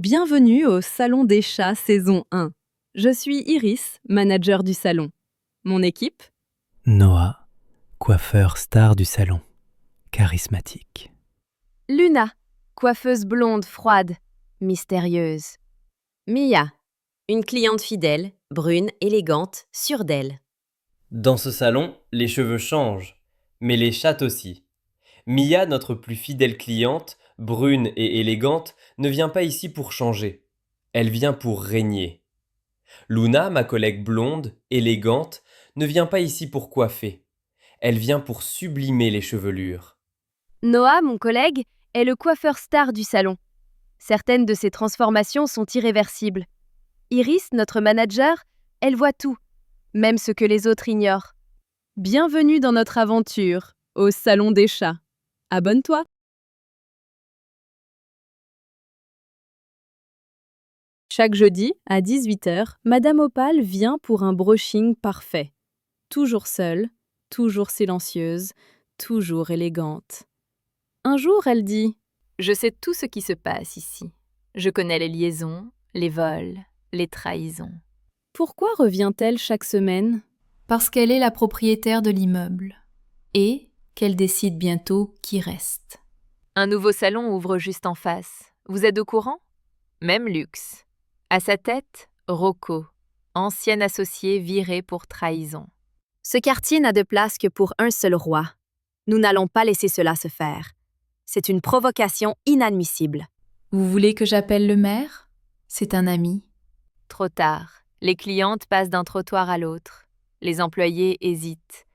Bienvenue au Salon des chats saison 1. Je suis Iris, manager du salon. Mon équipe? Noah, coiffeur star du salon, charismatique. Luna, coiffeuse blonde froide, mystérieuse. Mia, une cliente fidèle, brune, élégante, sûre d'elle. Dans ce salon, les cheveux changent, mais les chattes aussi. Mia, notre plus fidèle cliente, brune et élégante, ne vient pas ici pour changer. Elle vient pour régner. Luna, ma collègue blonde, élégante, ne vient pas ici pour coiffer. Elle vient pour sublimer les chevelures. Noah, mon collègue, est le coiffeur star du salon. Certaines de ses transformations sont irréversibles. Iris, notre manager, elle voit tout, même ce que les autres ignorent. Bienvenue dans notre aventure, au Salon des chats. Abonne-toi! Chaque jeudi, à 18h, Madame Opale vient pour un brushing parfait. Toujours seule, toujours silencieuse, toujours élégante. Un jour, elle dit « Je sais tout ce qui se passe ici. Je connais les liaisons, les vols, les trahisons. » Pourquoi revient-elle chaque semaine? Parce qu'elle est la propriétaire de l'immeuble et qu'elle décide bientôt qui reste. Un nouveau salon ouvre juste en face. Vous êtes au courant? Même luxe. À sa tête, Rocco, ancienne associée virée pour trahison. Ce quartier n'a de place que pour un seul roi. Nous n'allons pas laisser cela se faire. C'est une provocation inadmissible. Vous voulez que j'appelle le maire? C'est un ami. Trop tard. Les clientes passent d'un trottoir à l'autre. Les employés hésitent.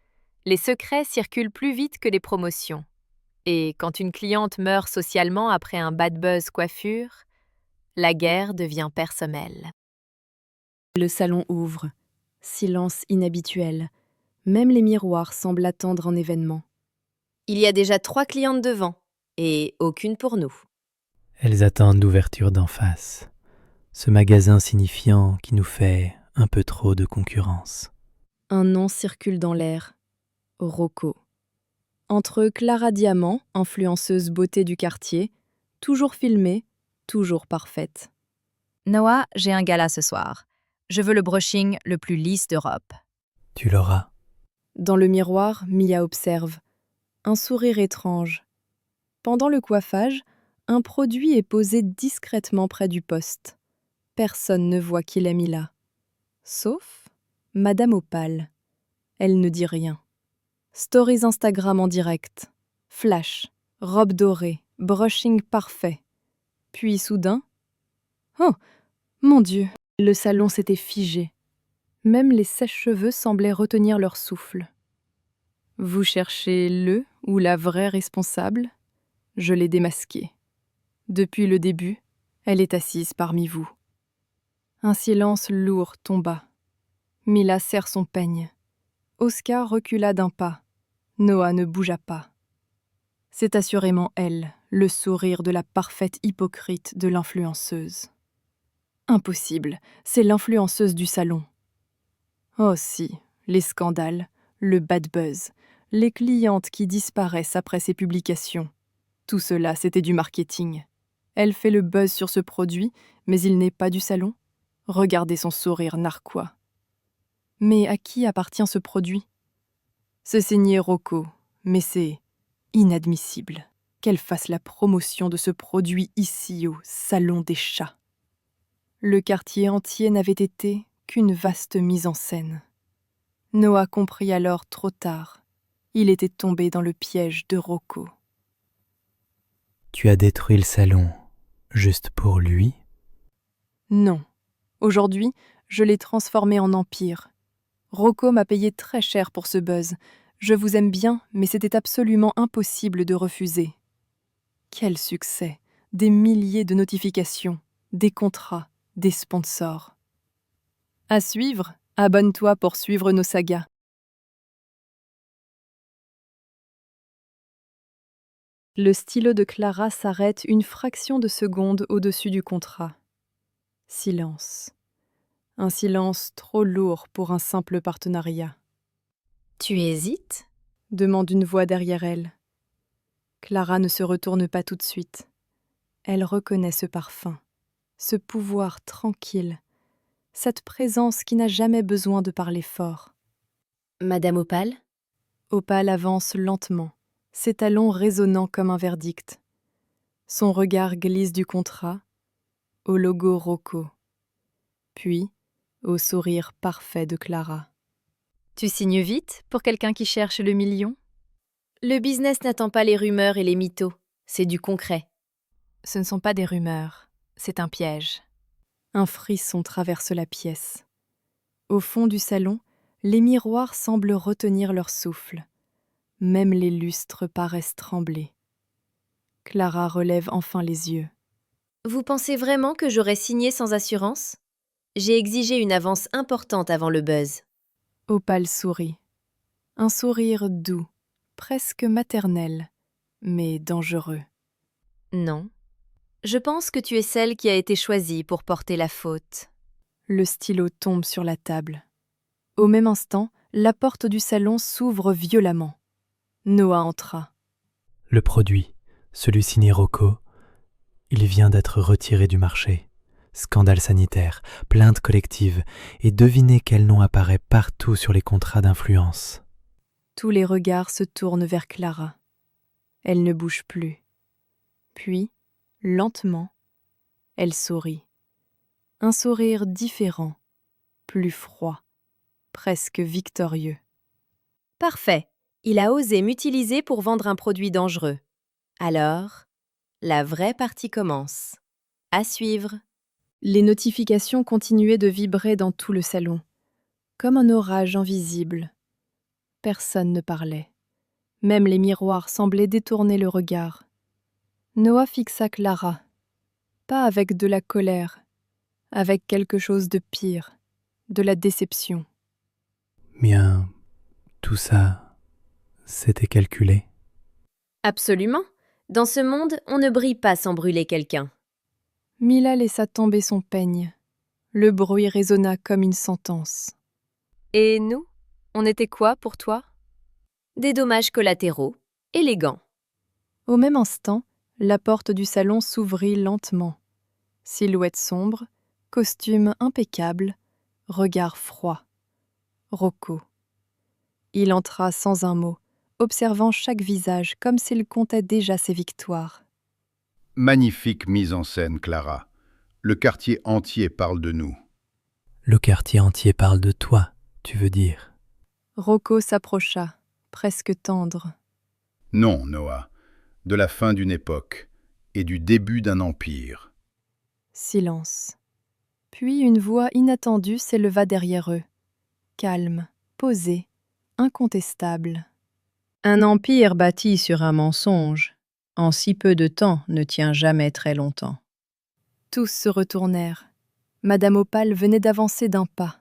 Les secrets circulent plus vite que les promotions. Et quand une cliente meurt socialement après un bad buzz coiffure, la guerre devient personnelle. Le salon ouvre. Silence inhabituel. Même les miroirs semblent attendre un événement. Il y a déjà 3 clientes devant, et aucune pour nous. Elles attendent l'ouverture d'en face, ce magasin signifiant qui nous fait un peu trop de concurrence. Un nom circule dans l'air. Rocco. Entre Clara Diamant, influenceuse beauté du quartier, toujours filmée, toujours parfaite. Noah, j'ai un gala ce soir. Je veux le brushing le plus lisse d'Europe. Tu l'auras. Dans le miroir, Mia observe. Un sourire étrange. Pendant le coiffage, un produit est posé discrètement près du poste. Personne ne voit qui l'a mis là. Sauf Madame Opale. Elle ne dit rien. Stories Instagram en direct. Flash, robe dorée, brushing parfait. Puis soudain... Oh, mon Dieu! Le salon s'était figé. Même les sèche-cheveux semblaient retenir leur souffle. Vous cherchez le ou la vraie responsable? Je l'ai démasquée. Depuis le début, elle est assise parmi vous. Un silence lourd tomba. Mila serre son peigne. Oscar recula d'un pas. Noah ne bougea pas. C'est assurément elle, le sourire de la parfaite hypocrite de l'influenceuse. Impossible, c'est l'influenceuse du salon. Oh si, les scandales, le bad buzz, les clientes qui disparaissent après ses publications. Tout cela, c'était du marketing. Elle fait le buzz sur ce produit, mais il n'est pas du salon. Regardez son sourire narquois. Mais à qui appartient ce produit? C'est signé Rocco, mais c'est inadmissible qu'elle fasse la promotion de ce produit ici au Salon des chats. Le quartier entier n'avait été qu'une vaste mise en scène. Noah comprit alors trop tard. Il était tombé dans le piège de Rocco. Tu as détruit le salon juste pour lui? Non. Aujourd'hui, je l'ai transformé en empire. Rocco m'a payé très cher pour ce buzz. Je vous aime bien, mais c'était absolument impossible de refuser. Quel succès! Des milliers de notifications, des contrats, des sponsors. À suivre, abonne-toi pour suivre nos sagas. Le stylo de Clara s'arrête une fraction de seconde au-dessus du contrat. Silence. Un silence trop lourd pour un simple partenariat. « Tu hésites ?» demande une voix derrière elle. Clara ne se retourne pas tout de suite. Elle reconnaît ce parfum, ce pouvoir tranquille, cette présence qui n'a jamais besoin de parler fort. Madame Opale? Opale avance lentement, ses talons résonnant comme un verdict. Son regard glisse du contrat au logo Rocco, puis au sourire parfait de Clara. Tu signes vite pour quelqu'un qui cherche le million? Le business n'attend pas les rumeurs et les mythos, c'est du concret. Ce ne sont pas des rumeurs, c'est un piège. Un frisson traverse la pièce. Au fond du salon, les miroirs semblent retenir leur souffle. Même les lustres paraissent trembler. Clara relève enfin les yeux. Vous pensez vraiment que j'aurais signé sans assurance? J'ai exigé une avance importante avant le buzz. Opale sourit. Un sourire doux, presque maternel, mais dangereux. Non. Je pense que tu es celle qui a été choisie pour porter la faute. Le stylo tombe sur la table. Au même instant, la porte du salon s'ouvre violemment. Noah entra. Le produit, celui signé Rocco, il vient d'être retiré du marché. Scandale sanitaire, plainte collective, et devinez quel nom apparaît partout sur les contrats d'influence. Tous les regards se tournent vers Clara. Elle ne bouge plus. Puis, lentement, elle sourit. Un sourire différent, plus froid, presque victorieux. Parfait. Il a osé m'utiliser pour vendre un produit dangereux. Alors, la vraie partie commence. À suivre. Les notifications continuaient de vibrer dans tout le salon, comme un orage invisible. Personne ne parlait. Même les miroirs semblaient détourner le regard. Noah fixa Clara, pas avec de la colère, avec quelque chose de pire, de la déception. Bien, tout ça, c'était calculé. Absolument. Dans ce monde, on ne brille pas sans brûler quelqu'un. Mila laissa tomber son peigne. Le bruit résonna comme une sentence. Et nous? On était quoi pour toi? Des dommages collatéraux, élégants. Au même instant, la porte du salon s'ouvrit lentement. Silhouette sombre, costume impeccable, regard froid. Rocco. Il entra sans un mot, observant chaque visage comme s'il comptait déjà ses victoires. Magnifique mise en scène, Clara. Le quartier entier parle de nous. Le quartier entier parle de toi, tu veux dire. Rocco s'approcha, presque tendre. Non, Noah. De la fin d'une époque et du début d'un empire. Silence. Puis une voix inattendue s'éleva derrière eux. Calme, posée, incontestable. Un empire bâti sur un mensonge, en si peu de temps, ne tient jamais très longtemps. Tous se retournèrent. Madame Opale venait d'avancer d'un pas.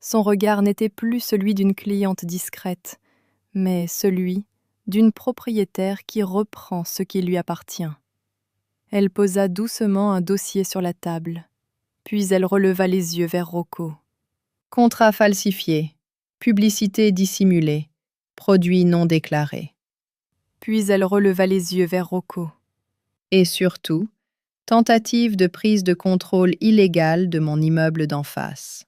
Son regard n'était plus celui d'une cliente discrète, mais celui d'une propriétaire qui reprend ce qui lui appartient. Elle posa doucement un dossier sur la table, puis elle releva les yeux vers Rocco. Contrat falsifié, publicité dissimulée, produit non déclaré. Puis elle releva les yeux vers Rocco. Et surtout, tentative de prise de contrôle illégale de mon immeuble d'en face.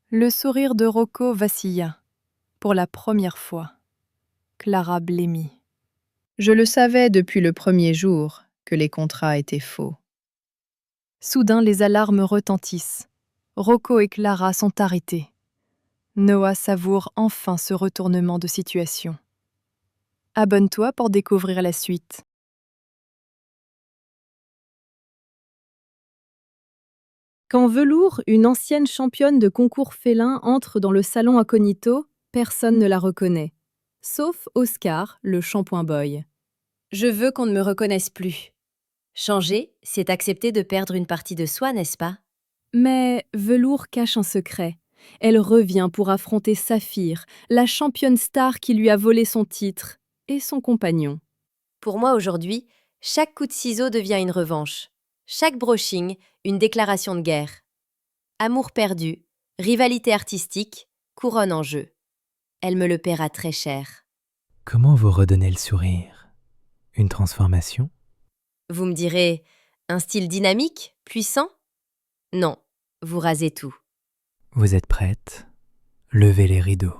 Le sourire de Rocco vacilla, pour la première fois. Clara blêmit. Je le savais depuis le premier jour que les contrats étaient faux. Soudain, les alarmes retentissent. Rocco et Clara sont arrêtés. Noah savoure enfin ce retournement de situation. Abonne-toi pour découvrir la suite. Quand Velours, une ancienne championne de concours félin, entre dans le salon incognito, personne ne la reconnaît. Sauf Oscar, le shampoing boy. Je veux qu'on ne me reconnaisse plus. Changer, c'est accepter de perdre une partie de soi, n'est-ce pas? Mais Velours cache un secret. Elle revient pour affronter Saphir, la championne star qui lui a volé son titre, et son compagnon. Pour moi aujourd'hui, chaque coup de ciseau devient une revanche. Chaque brushing, une déclaration de guerre. Amour perdu, rivalité artistique, couronne en jeu. Elle me le paiera très cher. Comment vous redonnez le sourire? Une transformation? Vous me direz, un style dynamique, puissant, Non, vous rasez tout. Vous êtes prête? Levez les rideaux.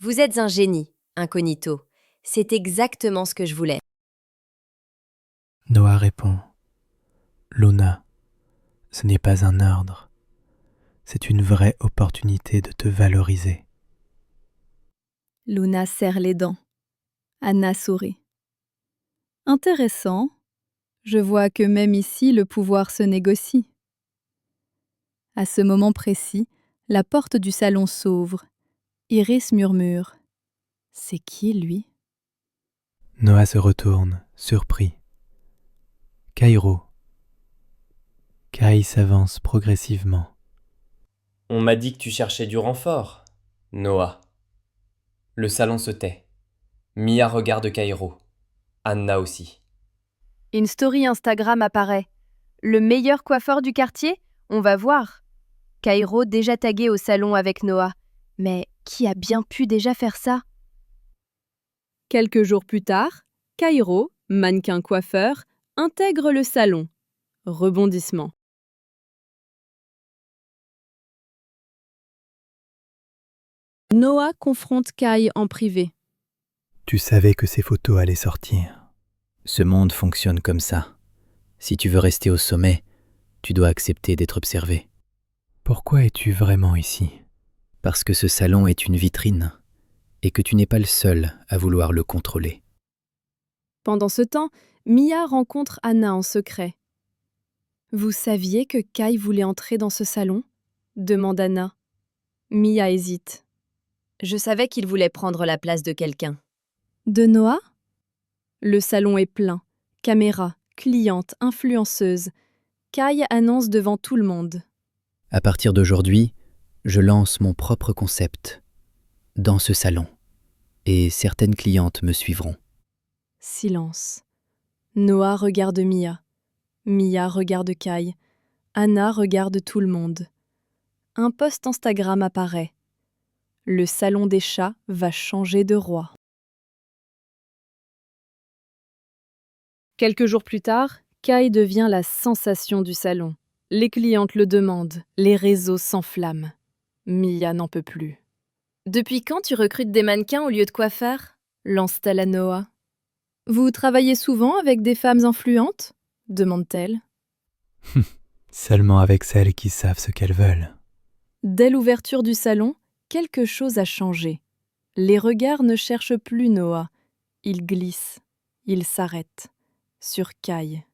Vous êtes un génie, incognito. C'est exactement ce que je voulais. Noah répond. Luna, ce n'est pas un ordre. C'est une vraie opportunité de te valoriser. Luna serre les dents. Anna sourit. Intéressant. Je vois que même ici, le pouvoir se négocie. À ce moment précis, la porte du salon s'ouvre. Iris murmure. C'est qui, lui? Noah se retourne, surpris. Kairo. Kai s'avance progressivement. On m'a dit que tu cherchais du renfort, Noah. Le salon se tait. Mia regarde Kairo. Anna aussi. Une story Instagram apparaît. Le meilleur coiffeur du quartier? On va voir. Kairo déjà tagué au salon avec Noah. Mais qui a bien pu déjà faire ça? Quelques jours plus tard, Kairo, mannequin coiffeur, intègre le salon. Rebondissement. Noah confronte Kai en privé. Tu savais que ces photos allaient sortir. Ce monde fonctionne comme ça. Si tu veux rester au sommet, tu dois accepter d'être observé. Pourquoi es-tu vraiment ici? Parce que ce salon est une vitrine et que tu n'es pas le seul à vouloir le contrôler. Pendant ce temps, Mia rencontre Anna en secret. Vous saviez que Kai voulait entrer dans ce salon? Demande Anna. Mia hésite. Je savais qu'il voulait prendre la place de quelqu'un. De Noah? Le salon est plein. Caméras, clientes, influenceuses. Kai annonce devant tout le monde. À partir d'aujourd'hui, je lance mon propre concept dans ce salon et certaines clientes me suivront. Silence. Noah regarde Mia. Mia regarde Kai. Anna regarde tout le monde. Un post Instagram apparaît. Le salon des chats va changer de roi. Quelques jours plus tard, Kai devient la sensation du salon. Les clientes le demandent, les réseaux s'enflamment. Mia n'en peut plus. Depuis quand tu recrutes des mannequins au lieu de coiffeurs? Lance-t-elle à Noah. Vous travaillez souvent avec des femmes influentes? Demande-t-elle. Seulement avec celles qui savent ce qu'elles veulent. Dès l'ouverture du salon, quelque chose a changé. Les regards ne cherchent plus Noah. Ils glissent. Ils s'arrêtent. Sur Kai.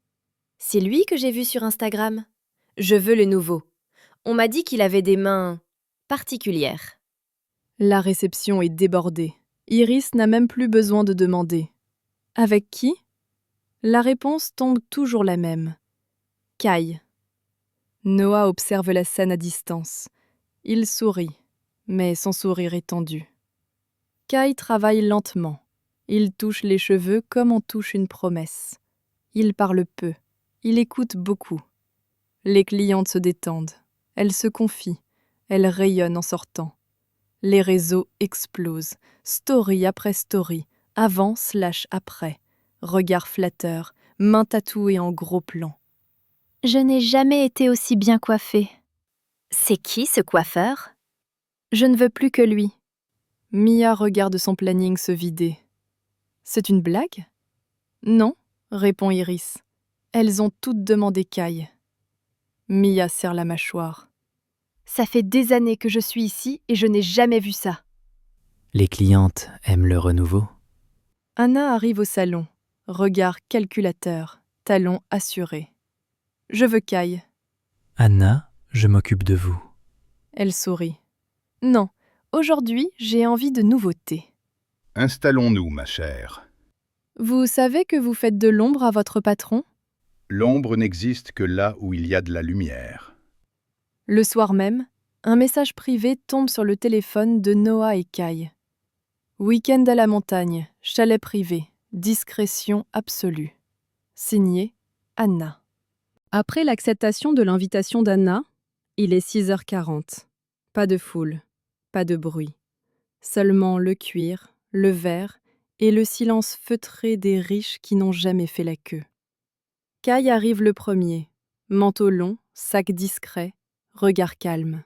C'est lui que j'ai vu sur Instagram. Je veux le nouveau. On m'a dit qu'il avait des mains particulières. La réception est débordée. Iris n'a même plus besoin de demander. Avec qui? La réponse tombe toujours la même. Kai. Noah observe la scène à distance. Il sourit, mais son sourire est tendu. Kai travaille lentement. Il touche les cheveux comme on touche une promesse. Il parle peu. Il écoute beaucoup. Les clientes se détendent. Elles se confient. Elles rayonnent en sortant. Les réseaux explosent. Story après story. Avant/après. Regard flatteur. Main tatouée en gros plan. Je n'ai jamais été aussi bien coiffée. C'est qui ce coiffeur? Je ne veux plus que lui. Mia regarde son planning se vider. C'est une blague? Non, répond Iris. Elles ont toutes demandé Kai. Mia serre la mâchoire. Ça fait des années que je suis ici et je n'ai jamais vu ça. Les clientes aiment le renouveau. Anna arrive au salon. Regard calculateur, talons assurés. Je veux Kai. Anna, je m'occupe de vous. Elle sourit. Non, aujourd'hui, j'ai envie de nouveautés. Installons-nous, ma chère. Vous savez que vous faites de l'ombre à votre patron? L'ombre n'existe que là où il y a de la lumière. Le soir même, un message privé tombe sur le téléphone de Noah et Kai. Week-end à la montagne, chalet privé, discrétion absolue. Signé Anna. Après l'acceptation de l'invitation d'Anna, il est 6h40. Pas de foule, pas de bruit. Seulement le cuir, le verre et le silence feutré des riches qui n'ont jamais fait la queue. Kai arrive le premier, manteau long, sac discret, regard calme.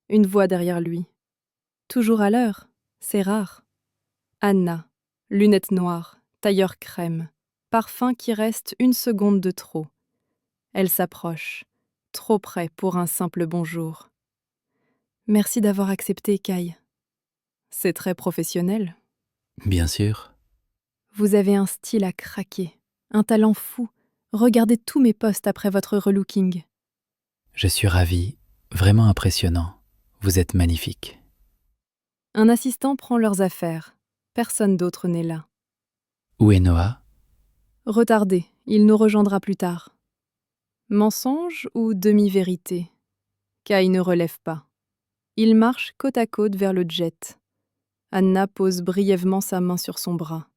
Une voix derrière lui. Toujours à l'heure, c'est rare. Anna, lunettes noires, tailleur crème, parfum qui reste une seconde de trop. Elle s'approche, trop près pour un simple bonjour. Merci d'avoir accepté, Kai. C'est très professionnel. Bien sûr. Vous avez un style à craquer, un talent fou. Regardez tous mes posts après votre relooking. Je suis ravi, vraiment impressionnant. Vous êtes magnifique. Un assistant prend leurs affaires. Personne d'autre n'est là. Où est Noah? Retardé, il nous rejoindra plus tard. Mensonge ou demi-vérité? Kai ne relève pas. Il marche côte à côte vers le jet. Anna pose brièvement sa main sur son bras.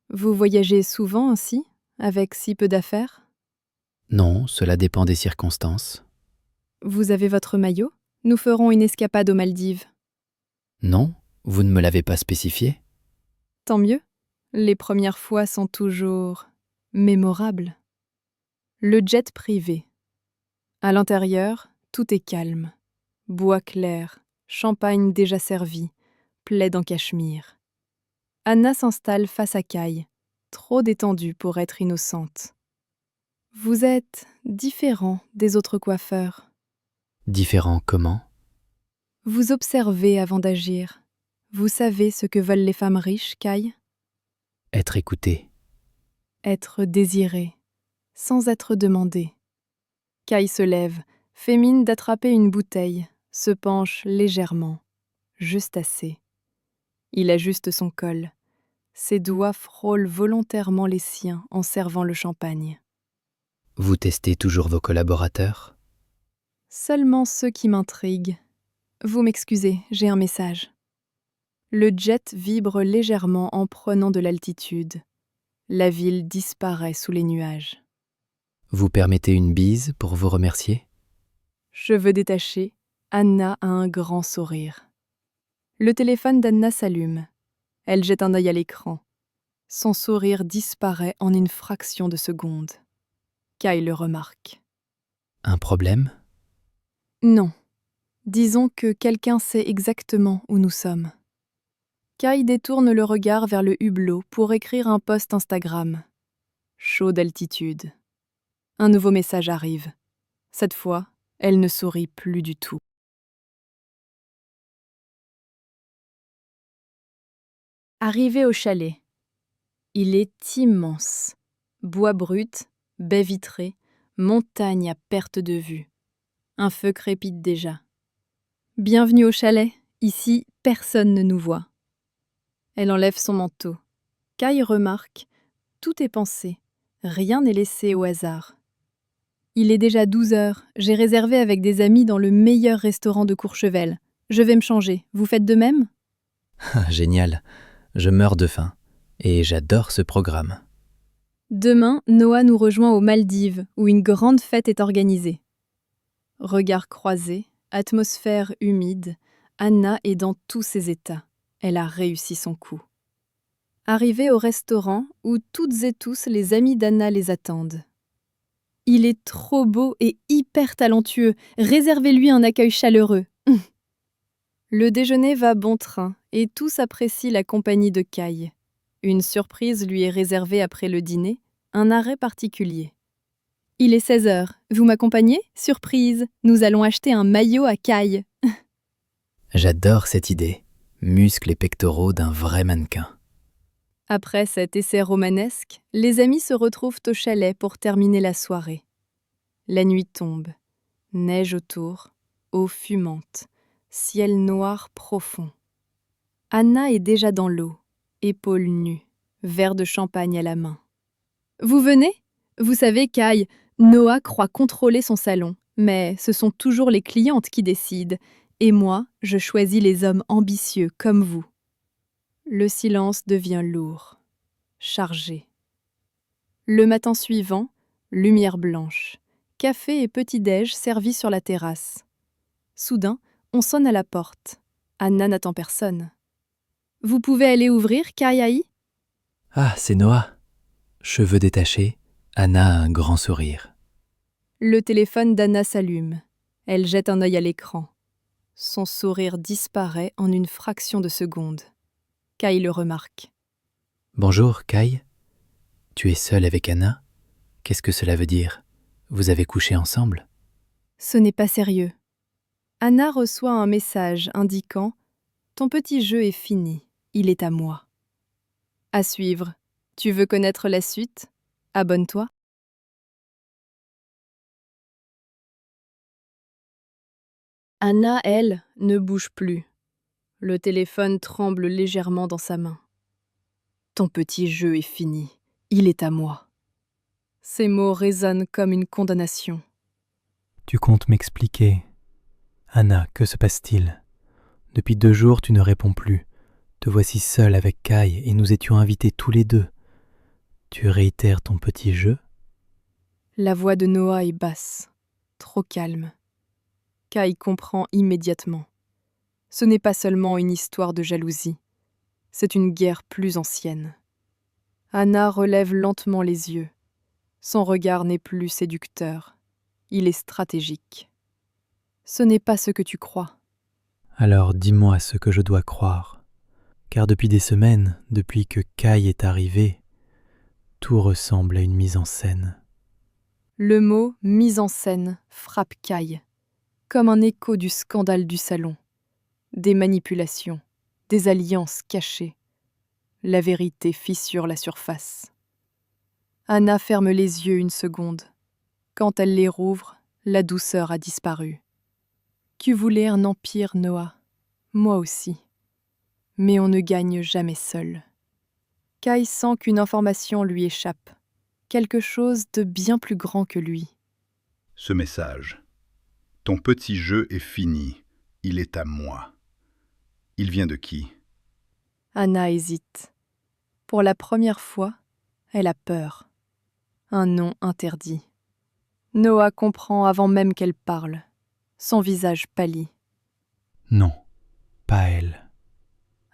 Vous voyagez souvent ainsi, avec si peu d'affaires? Non, cela dépend des circonstances. Vous avez votre maillot? Nous ferons une escapade aux Maldives. Non, vous ne me l'avez pas spécifié. Tant mieux. Les premières fois sont toujours mémorables. Le jet privé. À l'intérieur, tout est calme. Bois clair, champagne déjà servi, plaid en cachemire. Anna s'installe face à Kai, trop détendue pour être innocente. Vous êtes différent des autres coiffeurs. Différent comment? Vous observez avant d'agir. Vous savez ce que veulent les femmes riches, Kai? Être écouté. Être désiré, sans être demandé. Kai se lève, fait mine d'attraper une bouteille, se penche légèrement, juste assez. Il ajuste son col. Ses doigts frôlent volontairement les siens en servant le champagne. Vous testez toujours vos collaborateurs? Seulement ceux qui m'intriguent. Vous m'excusez, j'ai un message. Le jet vibre légèrement en prenant de l'altitude. La ville disparaît sous les nuages. Vous permettez une bise pour vous remercier? Cheveux détachés, Anna a un grand sourire. Le téléphone d'Anna s'allume. Elle jette un œil à l'écran. Son sourire disparaît en une fraction de seconde. Kai le remarque. Un problème? Non. Disons que quelqu'un sait exactement où nous sommes. Kai détourne le regard vers le hublot pour écrire un post Instagram. Chaud d'altitude. Un nouveau message arrive. Cette fois, elle ne sourit plus du tout. Arrivé au chalet. Il est immense. Bois brut, baies vitrées, montagne à perte de vue. Un feu crépite déjà. Bienvenue au chalet. Ici, personne ne nous voit. Elle enlève son manteau. Kai remarque. Tout est pensé. Rien n'est laissé au hasard. Il est déjà 12 heures. J'ai réservé avec des amis dans le meilleur restaurant de Courchevel. Je vais me changer. Vous faites de même? Génial. Je meurs de faim. Et j'adore ce programme. Demain, Noah nous rejoint aux Maldives, où une grande fête est organisée. Regards croisés, atmosphère humide, Anna est dans tous ses états. Elle a réussi son coup. Arrivée au restaurant, où toutes et tous les amis d'Anna les attendent. Il est trop beau et hyper talentueux. Réservez-lui un accueil chaleureux. Le déjeuner va bon train et tous apprécient la compagnie de Kai. Une surprise lui est réservée après le dîner, un arrêt particulier. Il est 16 heures. Vous m'accompagnez? Surprise, nous allons acheter un maillot à Kai. J'adore cette idée. Muscles et pectoraux d'un vrai mannequin. Après cet essai romanesque, les amis se retrouvent au chalet pour terminer la soirée. La nuit tombe. Neige autour, eau fumante, ciel noir profond. Anna est déjà dans l'eau, épaules nues, verre de champagne à la main. Vous venez? Vous savez, Kai, Noah croit contrôler son salon, mais ce sont toujours les clientes qui décident, et moi, je choisis les hommes ambitieux comme vous. Le silence devient lourd, chargé. Le matin suivant, lumière blanche, café et petit-déj servis sur la terrasse. Soudain, on sonne à la porte. Anna n'attend personne. Vous pouvez aller ouvrir, Kai? Ah, c'est Noah. Cheveux détachés, Anna a un grand sourire. Le téléphone d'Anna s'allume. Elle jette un œil à l'écran. Son sourire disparaît en une fraction de seconde. Kai le remarque. Bonjour, Kai. Tu es seule avec Anna? Qu'est-ce que cela veut dire? Vous avez couché ensemble? Ce n'est pas sérieux. Anna reçoit un message indiquant « Ton petit jeu est fini, il est à moi ». À suivre. Tu veux connaître la suite? Abonne-toi. Anna, elle, ne bouge plus. Le téléphone tremble légèrement dans sa main. « Ton petit jeu est fini, il est à moi ». Ces mots résonnent comme une condamnation. Tu comptes m'expliquer? Anna, que se passe-t-il? Depuis 2 jours, tu ne réponds plus. Te voici seule avec Kai et nous étions invités tous les deux. Tu réitères ton petit jeu? La voix de Noah est basse, trop calme. Kai comprend immédiatement. Ce n'est pas seulement une histoire de jalousie, c'est une guerre plus ancienne. Anna relève lentement les yeux. Son regard n'est plus séducteur, il est stratégique. Ce n'est pas ce que tu crois. Alors dis-moi ce que je dois croire. Car depuis des semaines, depuis que Kai est arrivé, tout ressemble à une mise en scène. Le mot « mise en scène » frappe Kai, comme un écho du scandale du salon. Des manipulations, des alliances cachées. La vérité fissure la surface. Anna ferme les yeux une seconde. Quand elle les rouvre, la douceur a disparu. Tu voulais un empire, Noah. Moi aussi. Mais on ne gagne jamais seul. Kai sent qu'une information lui échappe. Quelque chose de bien plus grand que lui. Ce message. Ton petit jeu est fini, il est à moi. Il vient de qui? Anna hésite. Pour la première fois, elle a peur. Un nom interdit. Noah comprend avant même qu'elle parle. Son visage pâlit. Non, pas elle.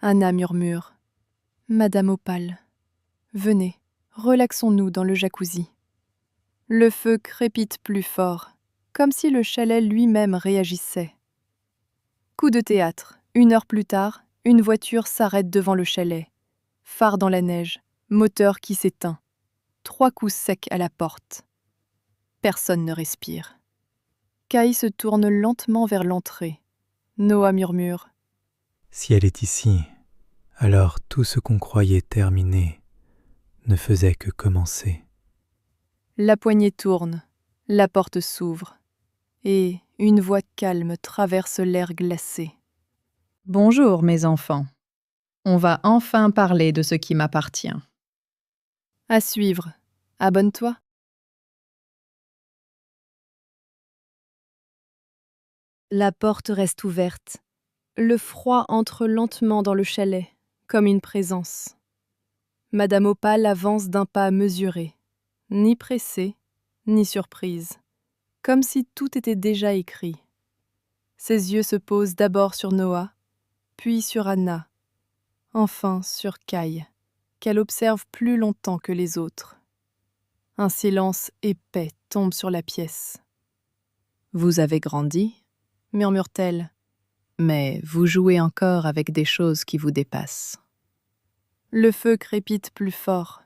Anna murmure. « Madame Opale, venez, relaxons-nous dans le jacuzzi. » Le feu crépite plus fort, comme si le chalet lui-même réagissait. Coup de théâtre. 1 heure plus tard, une voiture s'arrête devant le chalet. Phare dans la neige, moteur qui s'éteint. 3 coups secs à la porte. Personne ne respire. Kai se tourne lentement vers l'entrée. Noah murmure. Si elle est ici, alors tout ce qu'on croyait terminé ne faisait que commencer. La poignée tourne, la porte s'ouvre, et une voix calme traverse l'air glacé. Bonjour, mes enfants. On va enfin parler de ce qui m'appartient. À suivre. Abonne-toi. La porte reste ouverte. Le froid entre lentement dans le chalet, comme une présence. Madame Opale avance d'un pas mesuré, ni pressée, ni surprise, comme si tout était déjà écrit. Ses yeux se posent d'abord sur Noah, puis sur Anna, enfin sur Kai, qu'elle observe plus longtemps que les autres. Un silence épais tombe sur la pièce. « Vous avez grandi ?» murmure-t-elle. « Mais vous jouez encore avec des choses qui vous dépassent. » Le feu crépite plus fort.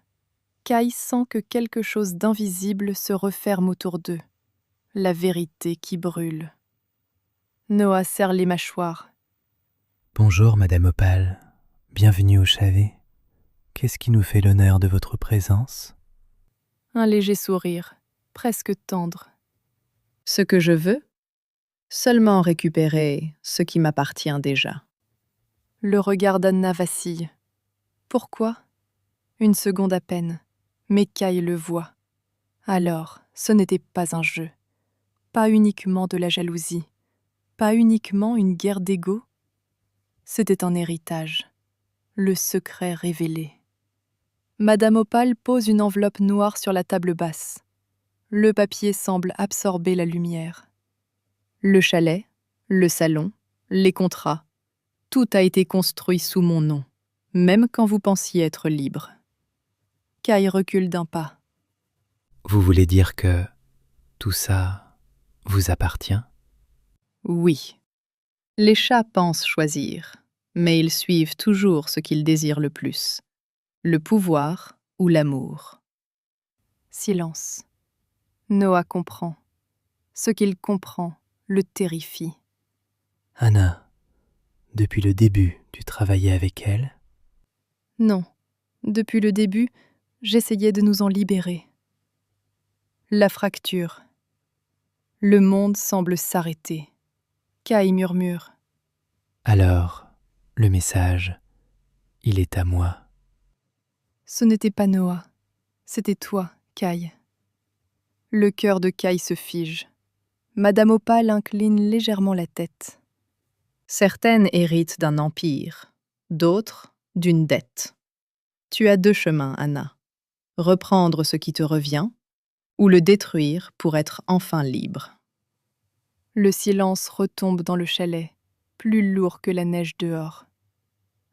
Kai sent que quelque chose d'invisible se referme autour d'eux. La vérité qui brûle. Noah serre les mâchoires. « Bonjour, Madame Opale. Bienvenue au chalet. Qu'est-ce qui nous fait l'honneur de votre présence? » Un léger sourire, presque tendre. « Ce que je veux? Seulement récupérer ce qui m'appartient déjà. » Le regard d'Anna vacille. Pourquoi? Une seconde à peine, mais Kai le voit. Alors, ce n'était pas un jeu. Pas uniquement de la jalousie. Pas uniquement une guerre d'ego. C'était un héritage. Le secret révélé. Madame Opale pose une enveloppe noire sur la table basse. Le papier semble absorber la lumière. Le chalet, le salon, les contrats, tout a été construit sous mon nom, même quand vous pensiez être libre. Kai recule d'un pas. Vous voulez dire que Tout ça vous appartient? Oui. Les chats pensent choisir, mais ils suivent toujours ce qu'ils désirent le plus, le pouvoir ou l'amour. Silence. Noah comprend. Ce qu'il comprend le terrifie. Anna, depuis le début, tu travaillais avec elle? Non, depuis le début, j'essayais de nous en libérer. La fracture. Le monde semble s'arrêter. Kai murmure. Alors, le message, il est à moi. Ce n'était pas Noah, c'était toi, Kai. Le cœur de Kai se fige. Madame Opale incline légèrement la tête. Certaines héritent d'un empire, d'autres d'une dette. Tu as 2 chemins, Anna. Reprendre ce qui te revient ou le détruire pour être enfin libre. Le silence retombe dans le chalet, plus lourd que la neige dehors.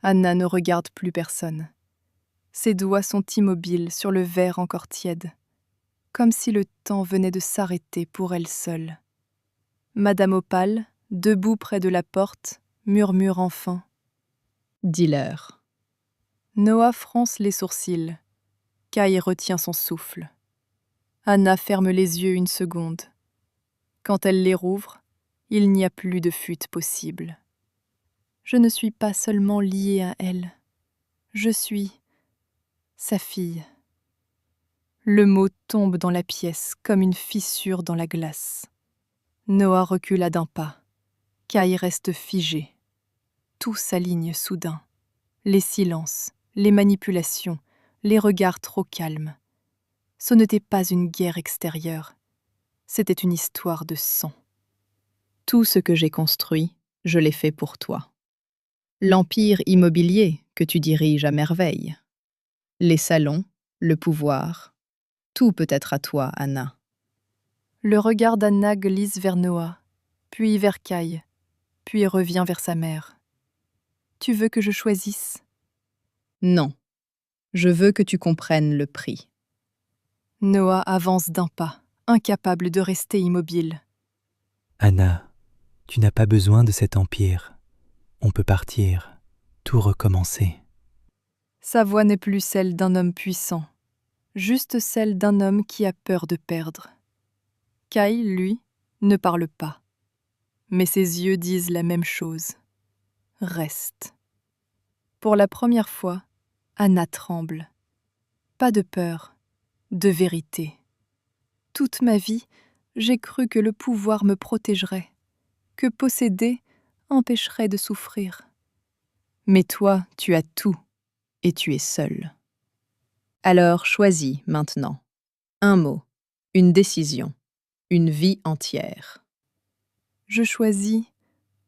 Anna ne regarde plus personne. Ses doigts sont immobiles sur le verre encore tiède, comme si le temps venait de s'arrêter pour elle seule. Madame Opale, debout près de la porte, murmure enfin. Dis-leur. Noah fronce les sourcils. Kai retient son souffle. Anna ferme les yeux une seconde. Quand elle les rouvre, il n'y a plus de fuite possible. Je ne suis pas seulement liée à elle. Je suis sa fille. Le mot tombe dans la pièce comme une fissure dans la glace. Noah recula d'un pas. Kai reste figé. Tout s'aligne soudain. Les silences, les manipulations, les regards trop calmes. Ce n'était pas une guerre extérieure. C'était une histoire de sang. Tout ce que j'ai construit, je l'ai fait pour toi. L'empire immobilier que tu diriges à merveille. Les salons, le pouvoir. Tout peut être à toi, Anna. Le regard d'Anna glisse vers Noah, puis vers Kai, puis revient vers sa mère. Tu veux que je choisisse? Non. Je veux que tu comprennes le prix. Noah avance d'un pas, incapable de rester immobile. Anna, tu n'as pas besoin de cet empire. On peut partir, tout recommencer. Sa voix n'est plus celle d'un homme puissant, juste celle d'un homme qui a peur de perdre. Kai, lui, ne parle pas. Mais ses yeux disent la même chose. Reste. Pour la première fois, Anna tremble. Pas de peur, de vérité. Toute ma vie, j'ai cru que le pouvoir me protégerait, que posséder empêcherait de souffrir. Mais toi, tu as tout, et tu es seule. Alors choisis maintenant. Un mot, une décision, une vie entière. Je choisis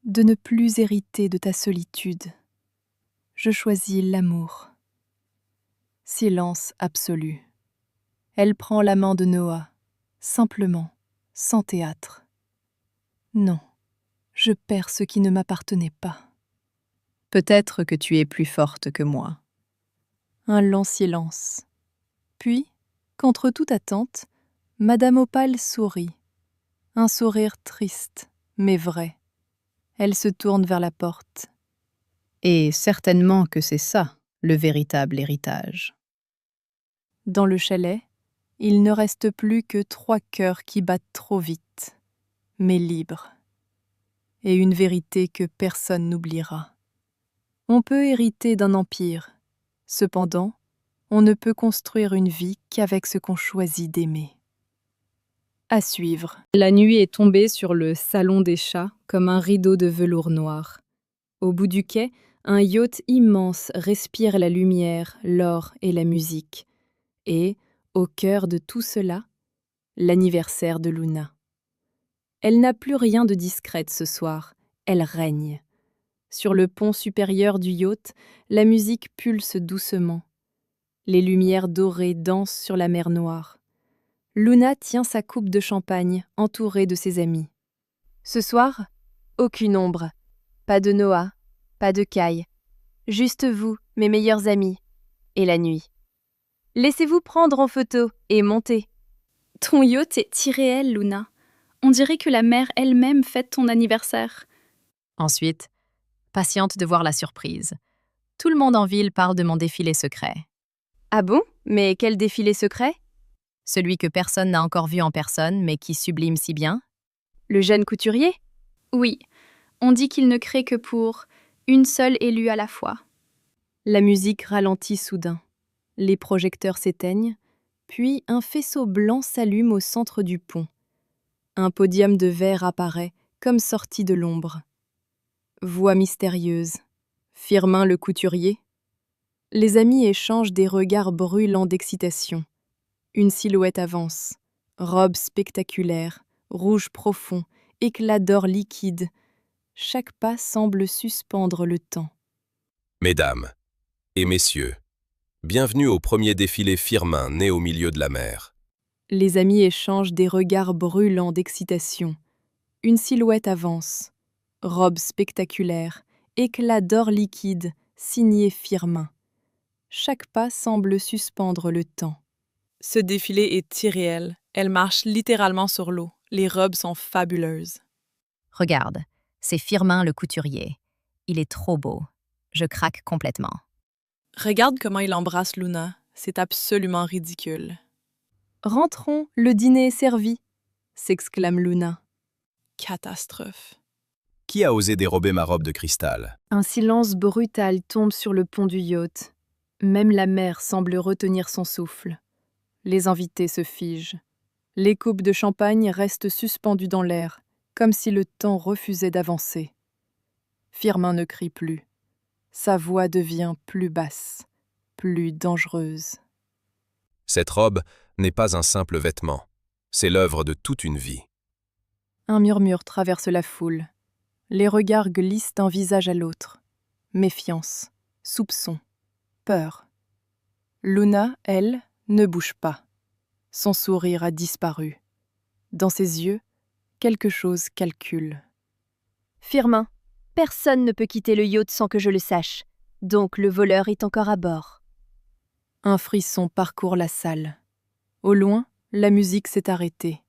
de ne plus hériter de ta solitude. Je choisis l'amour. Silence absolu. Elle prend la main de Noah, simplement, sans théâtre. Non, je perds ce qui ne m'appartenait pas. Peut-être que tu es plus forte que moi. Un long silence. Puis, contre toute attente, Madame Opale sourit. Un sourire triste, mais vrai. Elle se tourne vers la porte. Et certainement que c'est ça, le véritable héritage. Dans le chalet, il ne reste plus que 3 cœurs qui battent trop vite, mais libres. Et une vérité que personne n'oubliera. On peut hériter d'un empire. Cependant, on ne peut construire une vie qu'avec ce qu'on choisit d'aimer. À suivre. La nuit est tombée sur le salon des chats comme un rideau de velours noir. Au bout du quai, un yacht immense respire la lumière, l'or et la musique. Et, au cœur de tout cela, l'anniversaire de Luna. Elle n'a plus rien de discrète ce soir, elle règne. Sur le pont supérieur du yacht, la musique pulse doucement. Les lumières dorées dansent sur la mer Noire. Luna tient sa coupe de champagne, entourée de ses amis. Ce soir, aucune ombre. Pas de Noah, pas de Kai. Juste vous, mes meilleurs amis. Et la nuit. Laissez-vous prendre en photo et montez. Ton yacht est irréel, Luna. On dirait que la mer elle-même fête ton anniversaire. Ensuite, patiente de voir la surprise. Tout le monde en ville parle de mon défilé secret. Ah bon? Mais quel défilé secret? Celui que personne n'a encore vu en personne, mais qui sublime si bien. Le jeune couturier? Oui, on dit qu'il ne crée que pour une seule élue à la fois. La musique ralentit soudain. Les projecteurs s'éteignent, puis un faisceau blanc s'allume au centre du pont. Un podium de verre apparaît, comme sorti de l'ombre. Voix mystérieuse. Firmin le couturier. Les amis échangent des regards brûlants d'excitation. Une silhouette avance. Robe spectaculaire, rouge profond, éclat d'or liquide. Chaque pas semble suspendre le temps. Mesdames et messieurs, bienvenue au premier défilé Firmin né au milieu de la mer. Les amis échangent des regards brûlants d'excitation. Une silhouette avance. Robe spectaculaire, éclat d'or liquide, signé Firmin. Chaque pas semble suspendre le temps. Ce défilé est irréel. Elle marche littéralement sur l'eau. Les robes sont fabuleuses. Regarde, c'est Firmin le couturier. Il est trop beau. Je craque complètement. Regarde comment il embrasse Luna. C'est absolument ridicule. Rentrons, le dîner est servi, s'exclame Luna. Catastrophe. Qui a osé dérober ma robe de cristal? Un silence brutal tombe sur le pont du yacht. Même la mer semble retenir son souffle. Les invités se figent. Les coupes de champagne restent suspendues dans l'air, comme si le temps refusait d'avancer. Firmin ne crie plus. Sa voix devient plus basse, plus dangereuse. Cette robe n'est pas un simple vêtement. C'est l'œuvre de toute une vie. Un murmure traverse la foule. Les regards glissent d'un visage à l'autre. Méfiance, soupçon, peur. Luna, elle, ne bouge pas. Son sourire a disparu. Dans ses yeux, quelque chose calcule. Firmin, personne ne peut quitter le yacht sans que je le sache. Donc le voleur est encore à bord. Un frisson parcourt la salle. Au loin, la musique s'est arrêtée.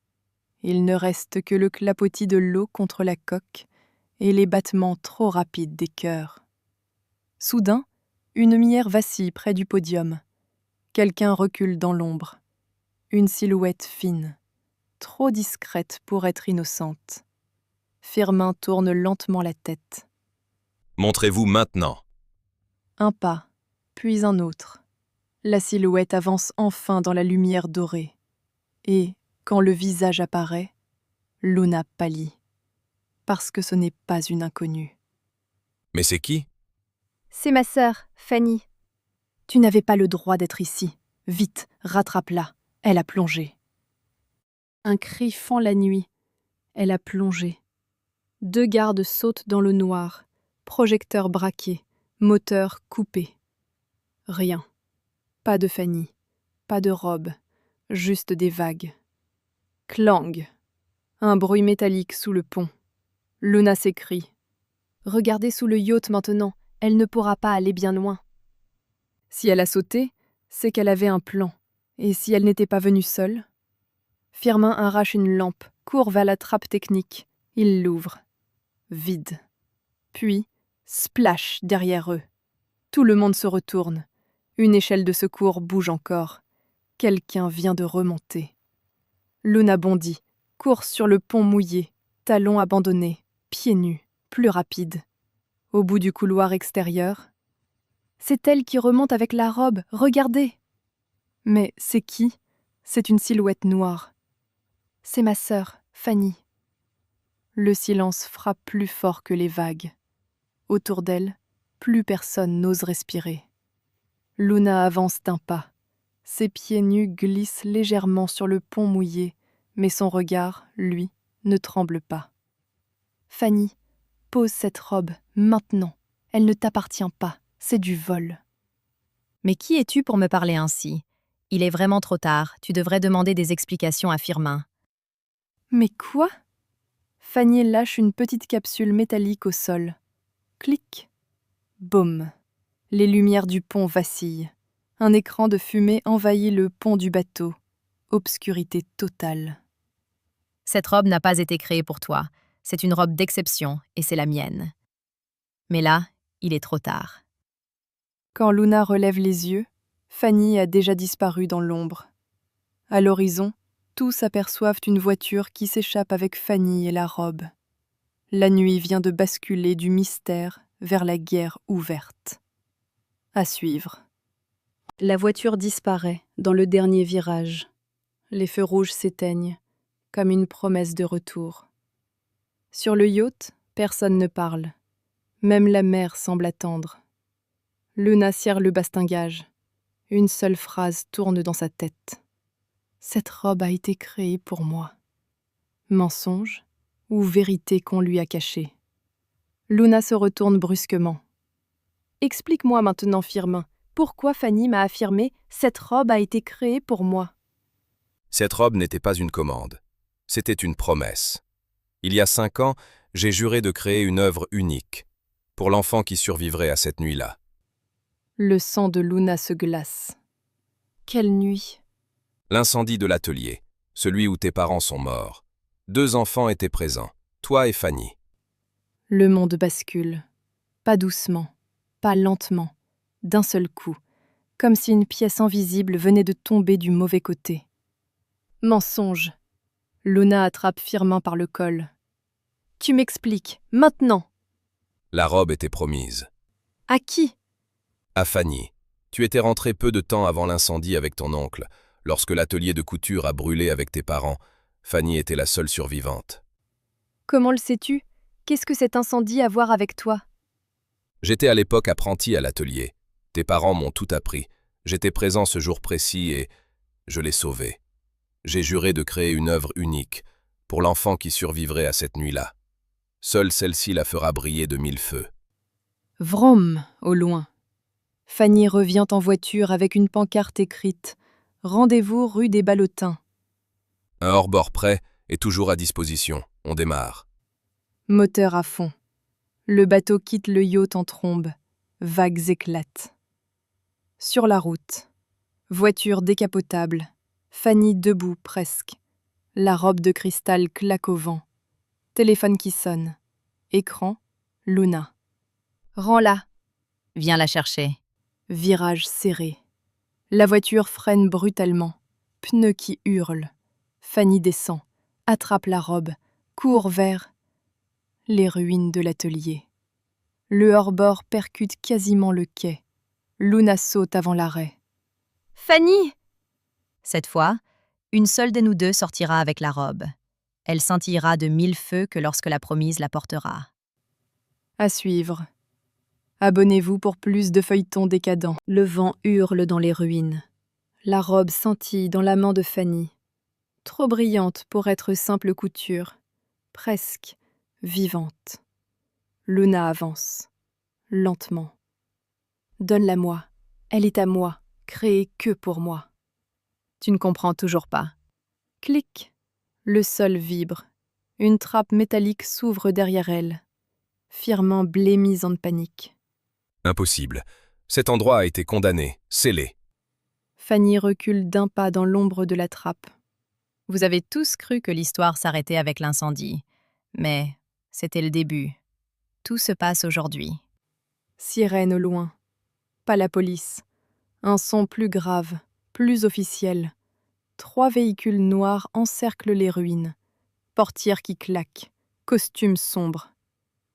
Il ne reste que le clapotis de l'eau contre la coque et les battements trop rapides des cœurs. Soudain, une lumière vacille près du podium. Quelqu'un recule dans l'ombre. Une silhouette fine, trop discrète pour être innocente. Firmin tourne lentement la tête. Montrez-vous maintenant. Un pas, puis un autre. La silhouette avance enfin dans la lumière dorée. Et, quand le visage apparaît, Luna pâlit. Parce que ce n'est pas une inconnue. Mais c'est qui? C'est ma sœur, Fanny. Tu n'avais pas le droit d'être ici. Vite, rattrape-la. Elle a plongé. Un cri fend la nuit. Elle a plongé. 2 gardes sautent dans le noir. Projecteur braqué. Moteur coupé. Rien. Pas de Fanny. Pas de robe. Juste des vagues. Clang. Un bruit métallique sous le pont. Luna s'écrie. Regardez sous le yacht maintenant. Elle ne pourra pas aller bien loin. Si elle a sauté, c'est qu'elle avait un plan. Et si elle n'était pas venue seule? Firmin arrache une lampe, court vers la trappe technique. Il l'ouvre. Vide. Puis, splash derrière eux. Tout le monde se retourne. Une échelle de secours bouge encore. Quelqu'un vient de remonter. Luna bondit, court sur le pont mouillé, talons abandonnés, pieds nus, plus rapide. Au bout du couloir extérieur, c'est elle qui remonte avec la robe, regardez! Mais c'est qui? C'est une silhouette noire. C'est ma sœur, Fanny. Le silence frappe plus fort que les vagues. Autour d'elle, plus personne n'ose respirer. Luna avance d'un pas. Ses pieds nus glissent légèrement sur le pont mouillé, mais son regard, lui, ne tremble pas. Fanny, pose cette robe, maintenant. Elle ne t'appartient pas, c'est du vol. Mais qui es-tu pour me parler ainsi? Il est vraiment trop tard, tu devrais demander des explications à Firmin. Mais quoi? Fanny lâche une petite capsule métallique au sol. Clic. Boum. Les lumières du pont vacillent. Un écran de fumée envahit le pont du bateau. Obscurité totale. Cette robe n'a pas été créée pour toi. C'est une robe d'exception et c'est la mienne. Mais là, il est trop tard. Quand Luna relève les yeux, Fanny a déjà disparu dans l'ombre. À l'horizon, tous aperçoivent une voiture qui s'échappe avec Fanny et la robe. La nuit vient de basculer du mystère vers la guerre ouverte. À suivre. La voiture disparaît dans le dernier virage. Les feux rouges s'éteignent, comme une promesse de retour. Sur le yacht, personne ne parle. Même la mer semble attendre. Luna serre le bastingage. Une seule phrase tourne dans sa tête. Cette robe a été créée pour moi. Mensonge ou vérité qu'on lui a cachée? Luna se retourne brusquement. Explique-moi maintenant, Firmin, pourquoi Fanny m'a affirmé « cette robe a été créée pour moi ». Cette robe n'était pas une commande, c'était une promesse. Il y a 5 ans, j'ai juré de créer une œuvre unique, pour l'enfant qui survivrait à cette nuit-là. Le sang de Luna se glace. Quelle nuit? L'incendie de l'atelier, celui où tes parents sont morts. 2 enfants étaient présents, toi et Fanny. Le monde bascule. Pas doucement, pas lentement, d'un seul coup, comme si une pièce invisible venait de tomber du mauvais côté. Mensonge. Luna attrape Firmin par le col. Tu m'expliques, maintenant. La robe était promise. À qui? À Fanny. Tu étais rentré peu de temps avant l'incendie avec ton oncle. Lorsque l'atelier de couture a brûlé avec tes parents, Fanny était la seule survivante. Comment le sais-tu? Qu'est-ce que cet incendie a à voir avec toi? J'étais à l'époque apprenti à l'atelier. Tes parents m'ont tout appris. J'étais présent ce jour précis et je l'ai sauvée. J'ai juré de créer une œuvre unique pour l'enfant qui survivrait à cette nuit-là. Seule celle-ci la fera briller de 1000 feux. Vroom, au loin. Fanny revient en voiture avec une pancarte écrite « Rendez-vous rue des Ballotins ». Un hors-bord prêt est toujours à disposition. On démarre. Moteur à fond. Le bateau quitte le yacht en trombe. Vagues éclatent. Sur la route. Voiture décapotable. Fanny debout presque. La robe de cristal claque au vent. Téléphone qui sonne. Écran, Luna. Rends-la. Viens la chercher. Virage serré. La voiture freine brutalement. Pneus qui hurlent. Fanny descend, attrape la robe, court vers les ruines de l'atelier. Le hors-bord percute quasiment le quai. Luna saute avant l'arrêt. Fanny! Cette fois, une seule de nous deux sortira avec la robe. Elle scintillera de 1000 feux que lorsque la promise la portera. À suivre. Abonnez-vous pour plus de feuilletons décadents. Le vent hurle dans les ruines. La robe scintille dans la main de Fanny. Trop brillante pour être simple couture. Presque vivante. Luna avance. Lentement. Donne-la-moi. Elle est à moi, créée que pour moi. Tu ne comprends toujours pas. Clic. Le sol vibre. Une trappe métallique s'ouvre derrière elle. Firmin blêmise en panique. Impossible. Cet endroit a été condamné, scellé. Fanny recule d'un pas dans l'ombre de la trappe. Vous avez tous cru que l'histoire s'arrêtait avec l'incendie. Mais c'était le début. Tout se passe aujourd'hui. Sirène au loin. Pas la police. Un son plus grave, plus officiel. 3 véhicules noirs encerclent les ruines. Portière qui claque. Costume sombre.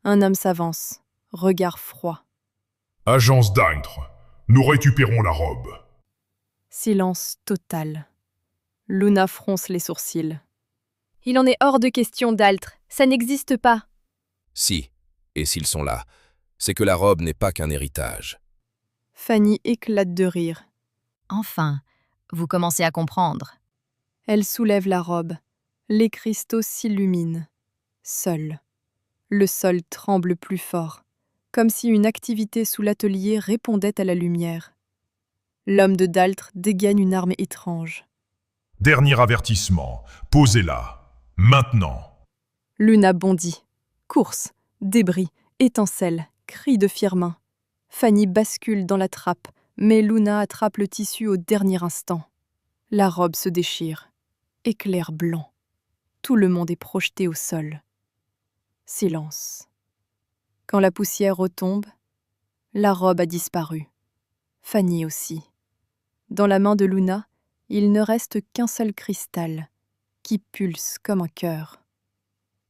Un homme s'avance. Regard froid. Agence d'Intre, nous récupérons la robe. Silence total. Luna fronce les sourcils. Il en est hors de question, Daltre. Ça n'existe pas. Si, et s'ils sont là, c'est que la robe n'est pas qu'un héritage. Fanny éclate de rire. Enfin, vous commencez à comprendre. Elle soulève la robe. Les cristaux s'illuminent. Seul. Le sol tremble plus fort, comme si une activité sous l'atelier répondait à la lumière. L'homme de Daltre dégaine une arme étrange. Dernier avertissement, posez-la, maintenant. Luna bondit. Course, débris, étincelles, cris de Firmin. Fanny bascule dans la trappe, mais Luna attrape le tissu au dernier instant. La robe se déchire. éclair blanc. Tout le monde est projeté au sol. Silence. Quand la poussière retombe, la robe a disparu. Fanny aussi. Dans la main de Luna, il ne reste qu'un seul cristal, qui pulse comme un cœur.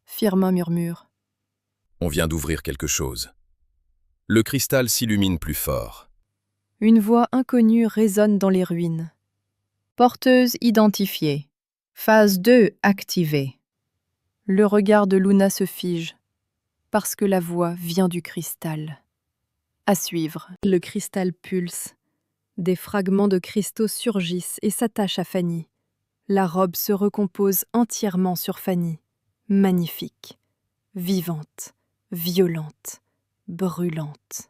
Firmin murmure. On vient d'ouvrir quelque chose. Le cristal s'illumine plus fort. Une voix inconnue résonne dans les ruines. Porteuse identifiée. Phase 2 activée. Le regard de Luna se fige, parce que la voix vient du cristal. À suivre, le cristal pulse. Des fragments de cristaux surgissent et s'attachent à Fanny. La robe se recompose entièrement sur Fanny. Magnifique, vivante, violente, brûlante.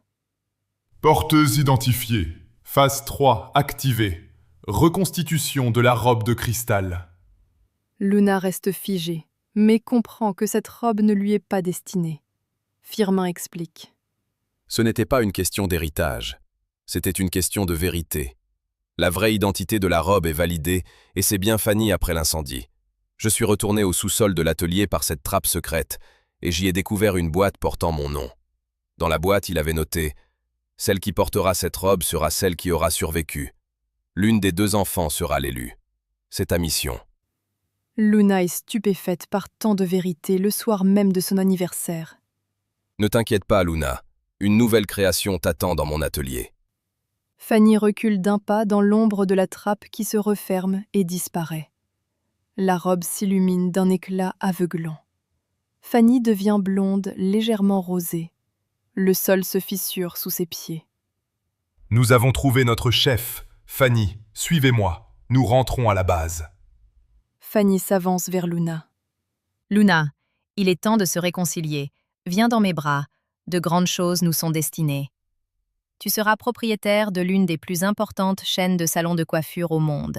Porteuse identifiée. Phase 3 activée. Reconstitution de la robe de cristal. Luna reste figée, mais comprend que cette robe ne lui est pas destinée. Firmin explique. Ce n'était pas une question d'héritage. C'était une question de vérité. La vraie identité de la robe est validée, et c'est bien Fanny après l'incendie. Je suis retourné au sous-sol de l'atelier par cette trappe secrète, et j'y ai découvert une boîte portant mon nom. Dans la boîte, il avait noté « Celle qui portera cette robe sera celle qui aura survécu. L'une des 2 enfants sera l'élue. C'est ta mission. » Luna est stupéfaite par tant de vérité le soir même de son anniversaire. Ne t'inquiète pas, Luna. Une nouvelle création t'attend dans mon atelier. Fanny recule d'un pas dans l'ombre de la trappe qui se referme et disparaît. La robe s'illumine d'un éclat aveuglant. Fanny devient blonde, légèrement rosée. Le sol se fissure sous ses pieds. Nous avons trouvé notre chef. Fanny, suivez-moi. Nous rentrons à la base. Fanny s'avance vers Luna. Luna, il est temps de se réconcilier. Viens dans mes bras. De grandes choses nous sont destinées. Tu seras propriétaire de l'une des plus importantes chaînes de salons de coiffure au monde.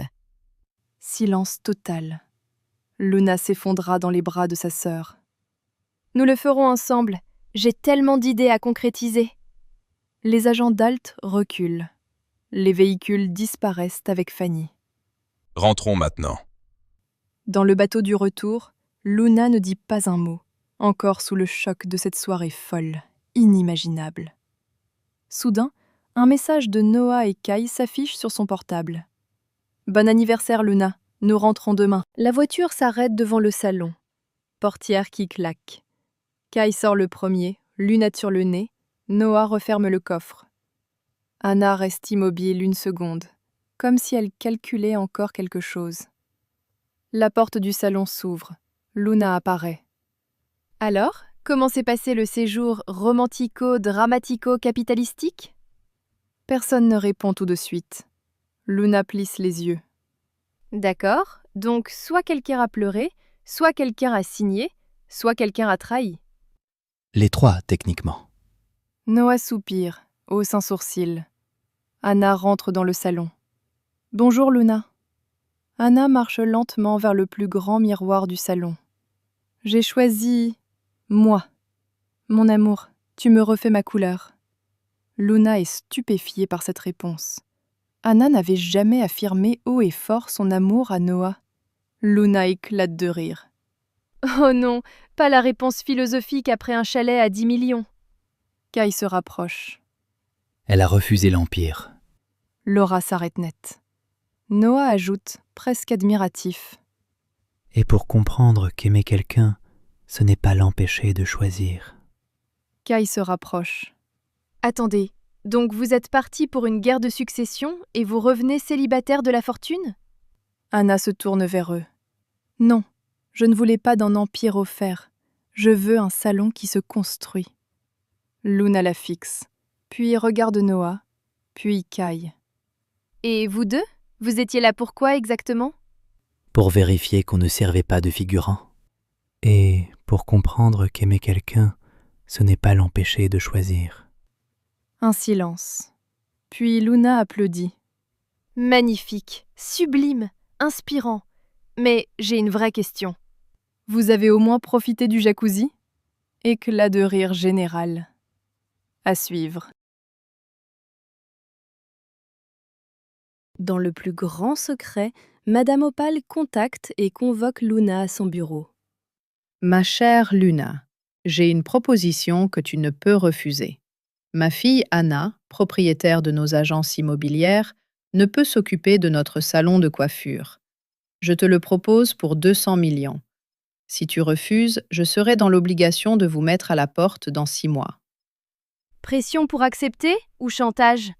Silence total. Luna s'effondra dans les bras de sa sœur. Nous le ferons ensemble. J'ai tellement d'idées à concrétiser. Les agents d'Alt reculent. Les véhicules disparaissent avec Fanny. Rentrons maintenant. Dans le bateau du retour, Luna ne dit pas un mot, encore sous le choc de cette soirée folle, inimaginable. Soudain, un message de Noah et Kai s'affiche sur son portable. « Bon anniversaire, Luna. Nous rentrons demain. » La voiture s'arrête devant le salon. Portière qui claque. Kai sort le premier, lunettes sur le nez. Noah referme le coffre. Anna reste immobile une seconde, comme si elle calculait encore quelque chose. La porte du salon s'ouvre. Luna apparaît. « Alors, comment s'est passé le séjour romantico-dramatico-capitalistique ?» Personne ne répond tout de suite. Luna plisse les yeux. « D'accord, donc soit quelqu'un a pleuré, soit quelqu'un a signé, soit quelqu'un a trahi. » Les 3, techniquement. Noah soupire, hausse un sourcil. Anna rentre dans le salon. « Bonjour, Luna. » Anna marche lentement vers le plus grand miroir du salon. « J'ai choisi... moi. Mon amour, tu me refais ma couleur. » Luna est stupéfiée par cette réponse. Anna n'avait jamais affirmé haut et fort son amour à Noah. Luna éclate de rire. « Oh non, pas la réponse philosophique après un chalet à 10 millions. » Kai se rapproche. Elle a refusé l'Empire. Laura s'arrête net. Noah ajoute, presque admiratif. Et pour comprendre qu'aimer quelqu'un, ce n'est pas l'empêcher de choisir. Kai se rapproche. Attendez, donc vous êtes parti pour une guerre de succession et vous revenez célibataire de la fortune ? Anna se tourne vers eux. Non, je ne voulais pas d'un empire offert. Je veux un salon qui se construit. Luna la fixe, puis regarde Noah, puis Kai. Et vous deux ? Vous étiez là pour quoi exactement ? Pour vérifier qu'on ne servait pas de figurant. Et pour comprendre qu'aimer quelqu'un, ce n'est pas l'empêcher de choisir. Un silence. Puis Luna applaudit. Magnifique, sublime, inspirant. Mais j'ai une vraie question. Vous avez au moins profité du jacuzzi ? Éclat de rire général. À suivre. Dans le plus grand secret, Madame Opal contacte et convoque Luna à son bureau. Ma chère Luna, j'ai une proposition que tu ne peux refuser. Ma fille Anna, propriétaire de nos agences immobilières, ne peut s'occuper de notre salon de coiffure. Je te le propose pour 200 millions. Si tu refuses, je serai dans l'obligation de vous mettre à la porte dans 6 mois. Pression pour accepter ou chantage?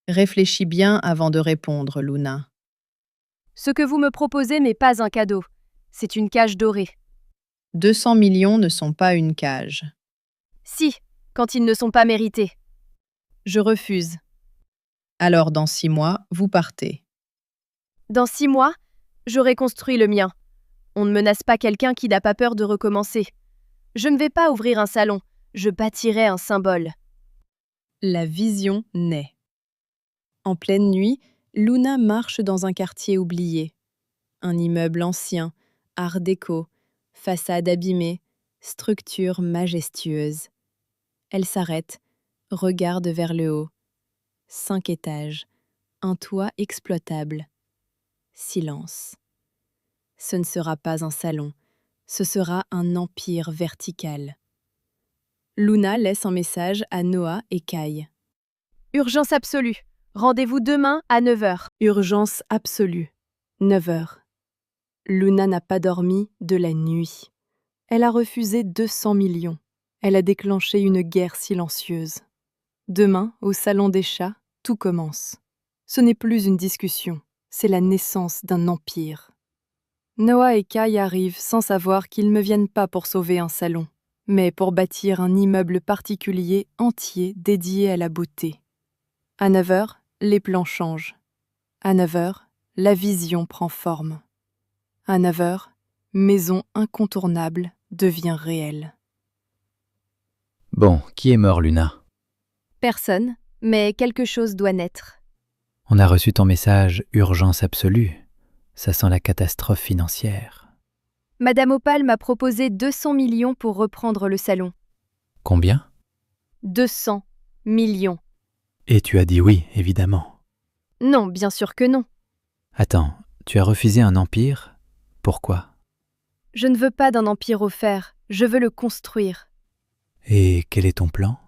Réfléchis bien avant de répondre, Luna. Ce que vous me proposez n'est pas un cadeau. C'est une cage dorée. 200 millions ne sont pas une cage. Si, quand ils ne sont pas mérités. Je refuse. Alors dans 6 mois, vous partez. Dans 6 mois, j'aurai construit le mien. On ne menace pas quelqu'un qui n'a pas peur de recommencer. Je ne vais pas ouvrir un salon, je bâtirai un symbole. La vision naît. En pleine nuit, Luna marche dans un quartier oublié. Un immeuble ancien, art déco, façade abîmée, structure majestueuse. Elle s'arrête, regarde vers le haut. 5 étages, un toit exploitable. Silence. Ce ne sera pas un salon, ce sera un empire vertical. Luna laisse un message à Noah et Kai. Urgence absolue. Rendez-vous demain à 9h. Urgence absolue. 9h. Luna n'a pas dormi de la nuit. Elle a refusé 200 millions. Elle a déclenché une guerre silencieuse. Demain, au Salon des Chats, tout commence. Ce n'est plus une discussion, c'est la naissance d'un empire. Noah et Kai arrivent sans savoir qu'ils ne viennent pas pour sauver un salon, mais pour bâtir un immeuble particulier entier dédié à la beauté. À 9h, les plans changent. À 9h, la vision prend forme. À 9h, maison incontournable devient réelle. Bon, qui est mort, Luna? Personne, mais quelque chose doit naître. On a reçu ton message « Urgence absolue ». Ça sent la catastrophe financière. Madame Opal m'a proposé 200 millions pour reprendre le salon. Combien? 200 millions. Et tu as dit oui, évidemment. Non, bien sûr que non. Attends, tu as refusé un empire? Pourquoi? Je ne veux pas d'un empire offert, je veux le construire. Et quel est ton plan?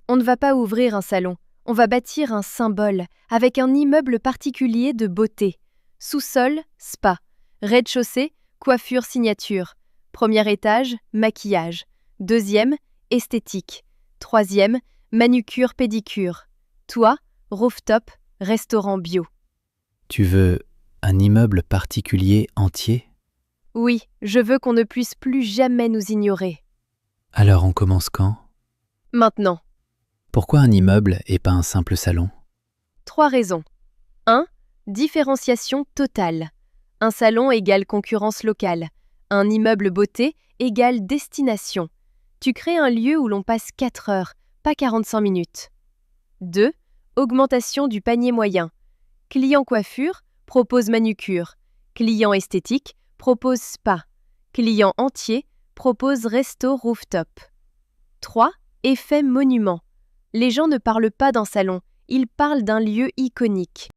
On ne va pas ouvrir un salon, on va bâtir un symbole avec un immeuble particulier de beauté. Sous-sol, spa. Rez-de-chaussée, coiffure signature. Premier étage, maquillage. Deuxième, esthétique. Troisième, manucure pédicure. Toit, rooftop, restaurant bio. Tu veux un immeuble particulier entier? Oui, je veux qu'on ne puisse plus jamais nous ignorer. Alors on commence quand? Maintenant. Pourquoi un immeuble et pas un simple salon? 3 raisons. 1. Différenciation totale. Un salon égale concurrence locale. Un immeuble beauté égale destination. Tu crées un lieu où l'on passe 4 heures, pas 45 minutes. 2. Augmentation du panier moyen. Client coiffure propose manucure. Client esthétique propose spa. Client entier propose resto rooftop. 3. Effet monument. Les gens ne parlent pas d'un salon, ils parlent d'un lieu iconique.